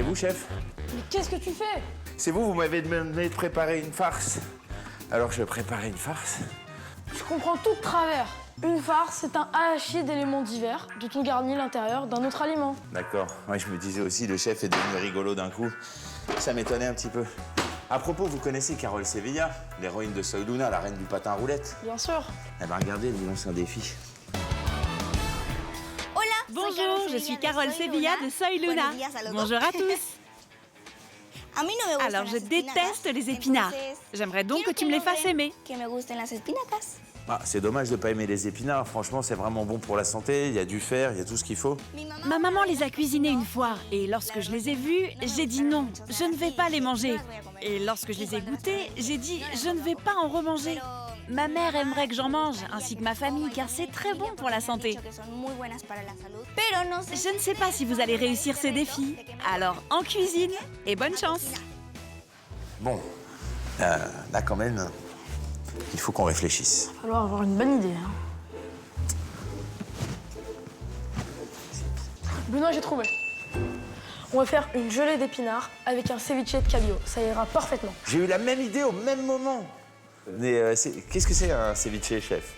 vous, chef? Mais qu'est-ce que tu fais? C'est vous m'avez demandé de préparer une farce. Alors je préparais une farce. Tu comprends tout de travers. Une farce, c'est un hachis d'éléments divers dont on garnit l'intérieur d'un autre aliment. D'accord. Ouais, je me disais aussi, le chef est devenu rigolo d'un coup. Ça m'étonnait un petit peu. À propos, vous connaissez Carole Sevilla, l'héroïne de Soy Luna, la reine du patin à roulettes? Bien sûr. Eh ben regardez, elle nous lance un défi. Bonjour, je suis Carole Sevilla de Soy Luna. Bonjour à tous. Alors, je déteste les épinards. J'aimerais donc que tu me les fasses aimer. Ah, c'est dommage de pas aimer les épinards. Franchement, c'est vraiment bon pour la santé. Il y a du fer, il y a tout ce qu'il faut. Ma maman les a cuisinés une fois et lorsque je les ai vus, j'ai dit non, je ne vais pas les manger. Et lorsque je les ai goûtés, j'ai dit je ne vais pas en remanger. Ma mère aimerait que j'en mange, ainsi que ma famille, car c'est très bon pour la santé. Je ne sais pas si vous allez réussir ce défi. Alors, en cuisine et bonne chance. Bon, là quand même, il faut qu'on réfléchisse. Il va falloir avoir une bonne idée. Hein. Benoît, j'ai trouvé. On va faire une gelée d'épinards avec un ceviche de cabillaud. Ça ira parfaitement. J'ai eu la même idée au même moment. Mais qu'est-ce que c'est un ceviche, chef?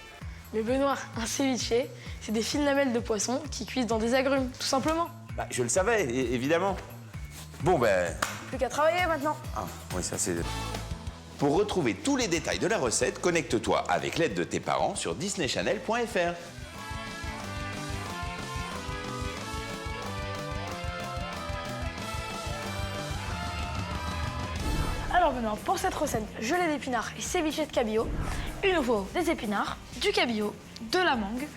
Mais Benoît, un ceviche, c'est des fines lamelles de poisson qui cuisent dans des agrumes, tout simplement. Bah, je le savais, évidemment. Bon, ben... Plus qu'à travailler maintenant. Ah, oui, ça c'est... Pour retrouver tous les détails de la recette, connecte-toi avec l'aide de tes parents sur disneychannel.fr. Alors Benoît, pour cette recette gelée d'épinards et ceviche de cabillaud, il nous faut des épinards, du cabillaud, de la mangue,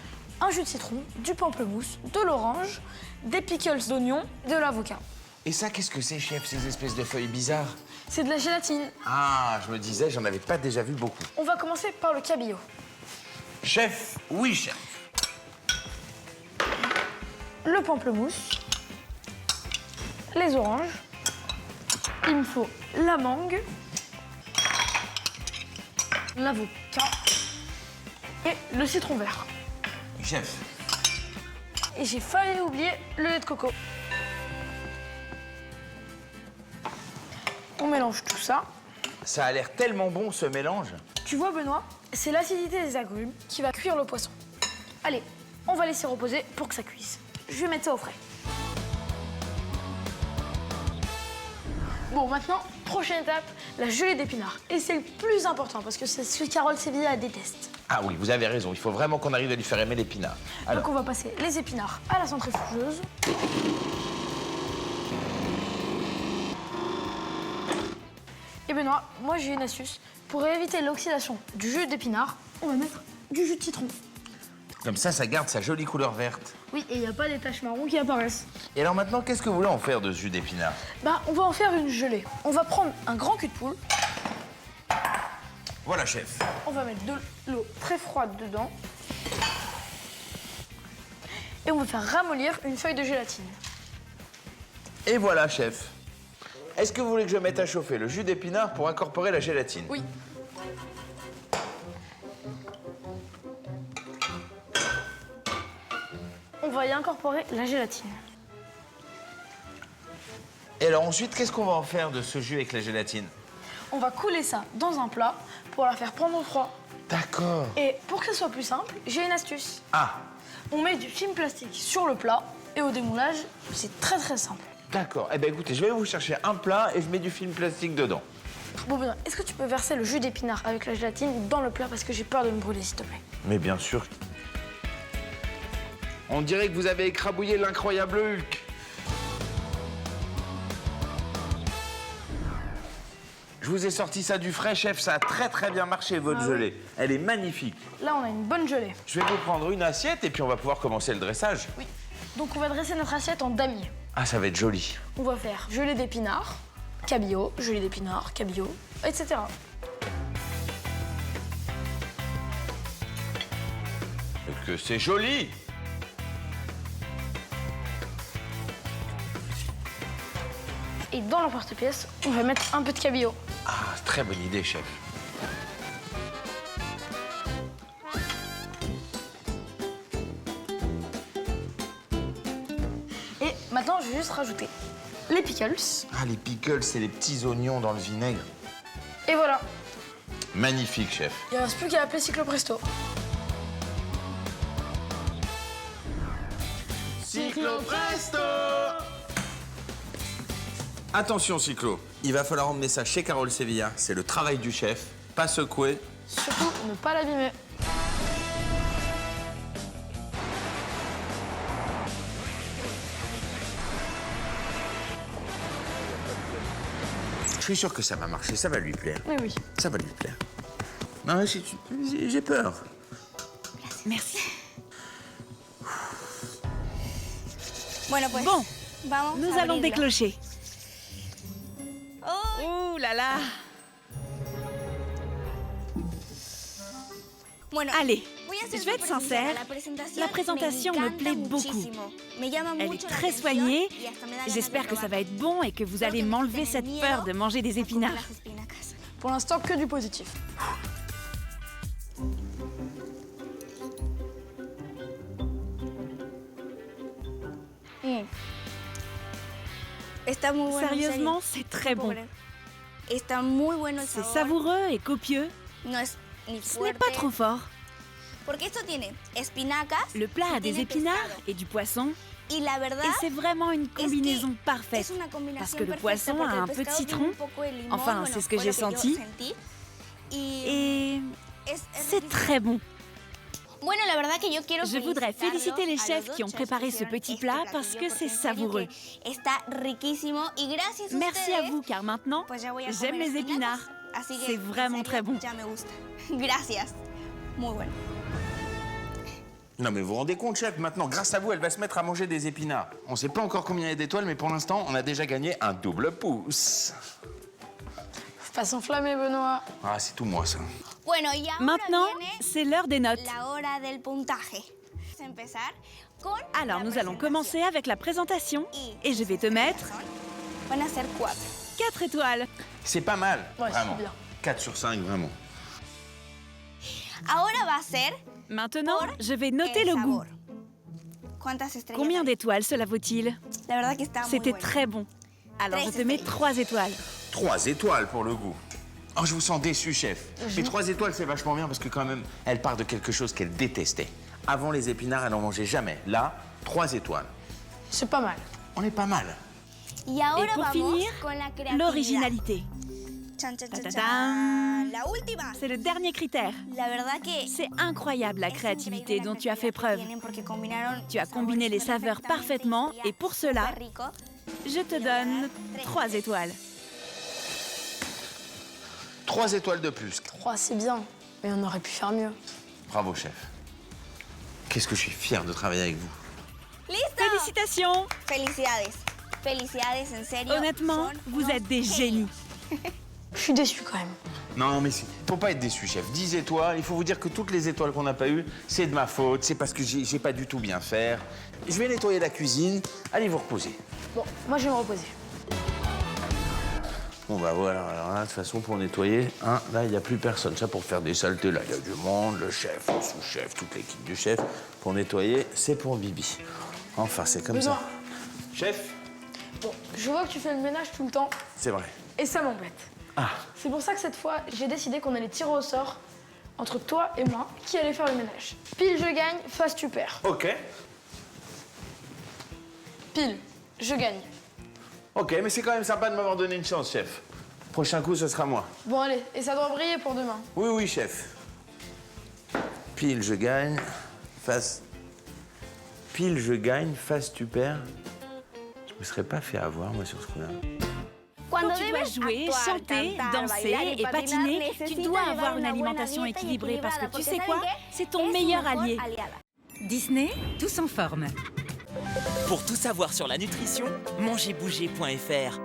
un jus de citron, du pamplemousse, de l'orange, des pickles d'oignon, de l'avocat. Et ça, qu'est-ce que c'est, chef, ces espèces de feuilles bizarres? C'est de la gélatine. Ah, je me disais, j'en avais pas déjà vu beaucoup. On va commencer par le cabillaud. Chef? Oui, chef. Le pamplemousse, les oranges, il me faut la mangue, l'avocat et le citron vert. Chef. Et j'ai failli oublier le lait de coco. On mélange tout ça. Ça a l'air tellement bon, ce mélange. Tu vois, Benoît, c'est l'acidité des agrumes qui va cuire le poisson. Allez, on va laisser reposer pour que ça cuise. Je vais mettre ça au frais. Bon, maintenant, prochaine étape, la gelée d'épinards. Et c'est le plus important parce que c'est ce que Carole Sevilla déteste. Ah oui, vous avez raison, il faut vraiment qu'on arrive à lui faire aimer l'épinard. Donc on va passer les épinards à la centrifugeuse. Et Benoît, moi j'ai une astuce. Pour éviter l'oxydation du jus d'épinard, on va mettre du jus de citron. Comme ça garde sa jolie couleur verte. Oui, et il n'y a pas des taches marron qui apparaissent. Et alors maintenant, qu'est-ce que vous voulez en faire de ce jus d'épinard? Bah, on va en faire une gelée. On va prendre un grand cul de poule. Voilà, chef. On va mettre de l'eau très froide dedans. Et on va faire ramollir une feuille de gélatine. Et voilà, chef. Est-ce que vous voulez que je mette à chauffer le jus d'épinard pour incorporer la gélatine? Oui. On va y incorporer la gélatine. Et alors ensuite, qu'est-ce qu'on va en faire de ce jus avec la gélatine? On va couler ça dans un plat pour la faire prendre au froid. D'accord. Et pour que ce soit plus simple, j'ai une astuce. Ah, On met du film plastique sur le plat et au démoulage, c'est très très simple. d'accord. Eh bien écoutez, je vais vous chercher un plat et je mets du film plastique dedans. Bon Benoît, est-ce que tu peux verser le jus d'épinard avec la gélatine dans le plat parce que j'ai peur de me brûler, s'il te plaît? Mais bien sûr. On dirait que vous avez écrabouillé l'incroyable Hulk. Je vous ai sorti ça du frais, chef. Ça a très bien marché, votre Ah oui. gelée. Elle est magnifique. Là, on a une bonne gelée. Je vais vous prendre une assiette et puis on va pouvoir commencer le dressage. Oui. Donc on va dresser notre assiette en damier. Ah, ça va être joli. On va faire gelée d'épinards, cabillaud, gelée d'épinards, cabillaud, etc. Et que c'est joli. Et dans l'emporte-pièce, on va mettre un peu de cabillaud. Ah, très bonne idée, chef. Et maintenant, je vais juste rajouter les pickles. Ah, les pickles, c'est les petits oignons dans le vinaigre. Et voilà. Magnifique, chef. Il ne reste plus qu'à appeler Cyclopresto. Cyclopresto! Attention, Cyclo. Il va falloir emmener ça chez Carole Sevilla. C'est le travail du chef. Pas secouer. Surtout, ne pas l'abîmer. Je suis sûr que ça va marcher, ça va lui plaire. Mais oui. Ça va lui plaire. Non, j'ai peur. Merci. Bueno, pues Bon, vamos nous a allons abrirlo. déclocher. Oh, Ouh là là. bueno, Allez, voy a ser je vais être súper sincera, sincère. La présentation me encanta plaît beaucoup. muchísimo. Me llama Elle mucho est la très atención soignée. y hasta me da ganas J'espère de que ça va probarla. être bon et que vous Creo allez que me m'enlever quiten cette el peur miedo de manger des a comer épinards. las espinacas. Pour l'instant, que du positif. Está muy bueno. en serio. Sérieusement, c'est très No puedo bon. creer. Está muy bueno el C'est sabor. savoureux et copieux. No es ni Ce n'est fuerte. pas trop fort. Porque esto tiene espinacas. Le plat y a des tiene épinards pescado. et du poisson. Y la verdad Et c'est vraiment une combinaison es parfaite. una combinación Parce que le perfecta, poisson porque a el un peu de pescado tiene citron. un poco de limón, Enfin, bueno, c'est ce que fue j'ai lo yo senti. sentí. Y Et es c'est riquísimo. très bon. Bueno, la verdad que yo quiero Je voudrais felicitarlos féliciter les a chefs los qui ont dos préparé chefs ce que petit hicieron plat este parce que platillo, c'est porque en serio savoureux. que está riquísimo y gracias a Merci à ustedes, vous car maintenant, pues ya voy a j'aime comer les espinacas. épinards. Así que, C'est en vraiment serio, très bon. Ya me gusta. Gracias. Muy bueno. Non, mais vous vous rendez compte, chef, maintenant, grâce à vous, elle va se mettre à manger des épinards. On sait pas encore combien il y a d'étoiles, mais pour l'instant, on a déjà gagné un double pouce. Faut pas s'enflammer, Benoît. Ah, c'est tout moi, ça. Bueno, y ahora Maintenant, viene c'est l'heure des notes. la hora del puntaje. Vamos a empezar con Alors la nous allons presentación. commencer avec la présentation et je vais te mettre Van a ser 4. 4 étoiles. C'est pas mal, Ouais, c'est vraiment. bien. 4 sur 5, vraiment. Ahora va a ser Maintenant, por je vais noter el le goût. sabor. ¿Cuántas estrellas Combien hay? d'étoiles cela vaut-il? La verdad que está muy C'était bueno. très bon. Alors je te mets 3 étoiles. 3 étoiles pour le goût. Oh, je vous sens déçu, chef. Mais 3 étoiles, c'est vachement bien parce que quand même, elle part de quelque chose qu'elle détestait. Avant les épinards, elle n'en mangeait jamais. Là, 3 étoiles. C'est pas mal. On est pas mal. Y Et ahora pour vamos finir, con la creatividad. l'originalité. Chan, chan, chan, Ta-ta-tam. chan. La última. C'est le dernier critère. La verdad que C'est incroyable la es créativité increíble la dont tu as fait creatividad preuve. que tienen porque combinaron Tu as sabores combiné les saveurs perfectamente parfaitement y sería et pour cela, súper rico. je te donne 3 étoiles. 3 étoiles de plus. 3, c'est bien. Mais on aurait pu faire mieux. Bravo, chef. Qu'est-ce que je suis fier de travailler avec vous. ¡Listo! Félicitations! Felicidades. Felicidades, en serio. Honnêtement, son vous unos êtes des genios. génies. Je suis déçu quand même. Non, mais faut pas être déçu, chef. 10 étoiles, il faut vous dire que toutes les étoiles qu'on n'a pas eues, c'est de ma faute, c'est parce que j'ai pas du tout bien faire. Je vais nettoyer la cuisine. Allez vous reposer. Bon, moi je vais me reposer. Bon, bah voilà, alors là, de toute façon, pour nettoyer, hein, là, il n'y a plus personne. Ça, pour faire des saletés, là, il y a du monde, le chef, le sous-chef, toute l'équipe du chef. Pour nettoyer, c'est pour Bibi. Enfin, c'est comme Benoît. ça. Chef, Bon, je vois que tu fais le ménage tout le temps c'est vrai. et ça m'embête. Ah, C'est pour ça que cette fois, j'ai décidé qu'on allait tirer au sort entre toi et moi qui allait faire le ménage. Pile, je gagne, face, tu perds. ok. Pile, je gagne. Ok, mais c'est quand même sympa de m'avoir donné une chance, chef. Prochain coup, ce sera moi. Bon, allez, et ça doit briller pour demain. Oui, oui, chef. Pile, je gagne. Face. Pile, je gagne. Face, tu perds. Je me serais pas fait avoir, moi, sur ce coup-là. Quand tu dois jouer, chanter, danser et patiner, tu dois avoir une alimentation équilibrée parce que tu sais quoi? C'est ton meilleur allié. Disney, tous en forme. Pour tout savoir sur la nutrition, mangerbouger.fr.